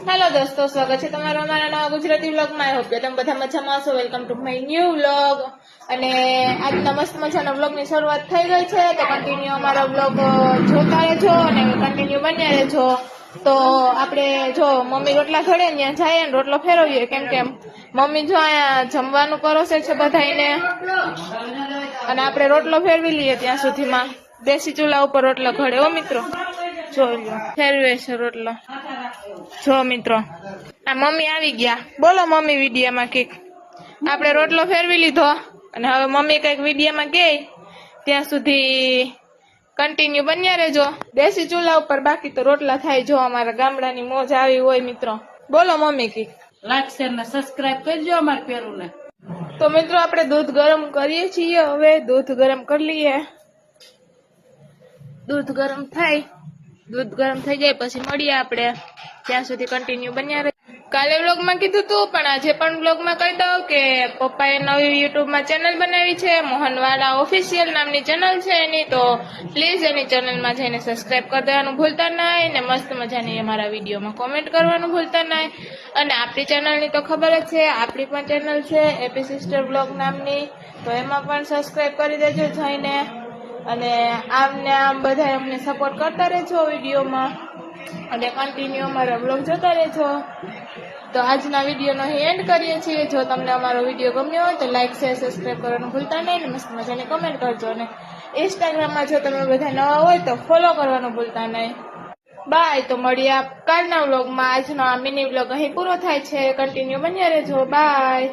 Hello દોસ્તો, સ્વાગત છે તમારું અમારા નવા ગુજરાતી વ્લોગમાં. આઈ હોપ કે તમે બધા મજામાં હશો. Welcome to my new vlog. અને આજના મસ્ત મજાના વ્લોગની શરૂઆત થઈ ગઈ છે, તો કન્ટિન્યુ અમારો વ્લોગ જોતા રહેજો અને કન્ટિન્યુ બન્યા રહેજો. તો આપણે જો મમ્મી રોટલા ઘડે ત્યાં જઈએ ને રોટલો ફેરવીએ, કેમ કે મમ્મી જો અહીંયા જમવાનું પરોસે છે બધાને, અને આપણે રોટલો ફેરવી લઈએ ત્યાં સુધીમાં દેશી ચૂલા ઉપર રોટલો ઘડે. હો મિત્રો, જોઈ લો ફેરવે છે રોટલો. જો મિત્રો, આ મમ્મી આવી ગયા. બોલો મમ્મી વિડીયામાં કઈક. આપણે રોટલો ફેરવી લીધો અને હવે મમ્મી કઈક વિડીયામાં કે ત્યાં સુધી કન્ટિન્યુ બન્યા રહેજો. દેશી ચૂલા ઉપર બાકી તો રોટલા થાય. જો અમારા ગામડાની મોજ આવી હોય મિત્રો. બોલો મમ્મી કઈક. લાઈક શેર ને સબસ્ક્રાઇબ કરજો અમાર પેરું ને. તો મિત્રો આપણે દૂધ ગરમ કરીએ છીએ. હવે દૂધ ગરમ કરી લઈએ. દૂધ ગરમ થાય, દૂધ ગરમ થઈ જાય પછી મળીએ આપણે. ત્યાં સુધી કન્ટિન્યુ બન્યા રહે. કાલે વ્લોગમાં કીધું તું, પણ આજે પણ વ્લોગમાં કહી દઉં કે પપ્પાએ નવી યુટ્યુબમાં ચેનલ બનાવી છે, મોહનવાલા ઓફિશિયલ નામની ચેનલ છે એની. તો પ્લીઝ એની ચેનલમાં જઈને સબસ્ક્રાઇબ કરી દેવાનું ભૂલતા નહીં, ને મસ્ત મજાની અમારા વિડીયોમાં કોમેન્ટ કરવાનું ભૂલતા નહીં. અને આપણી ચેનલની તો ખબર જ છે, આપણી પણ ચેનલ છે એપી સિસ્ટર વ્લોગ નામની, તો એમાં પણ સબસ્ક્રાઇબ કરી દેજો જઈને. અને આમને આમ બધા અમને સપોર્ટ કરતા રહેજો વિડીયોમાં, અને કન્ટિન્યુ અમારા વ્લોગ જોતા રહેજો. તો આજના વિડીયોનો અહીં એન્ડ કરીએ છીએ. જો તમને અમારો વિડીયો ગમ્યો હોય તો લાઈક શેર સબસ્ક્રાઈબ કરવાનું ભૂલતા નહીં, અને મસ્ત મજાની કમેન્ટ કરજો. અને ઇન્સ્ટાગ્રામમાં જો તમે બધા નવા હોય તો ફોલો કરવાનું ભૂલતા નહીં. બાય. તો મળીએ કાલના વ્લોગમાં. આજનો આ મિની વ્લોગ અહીં પૂરો થાય છે. કન્ટિન્યુ બન્યા રહેજો. બાય.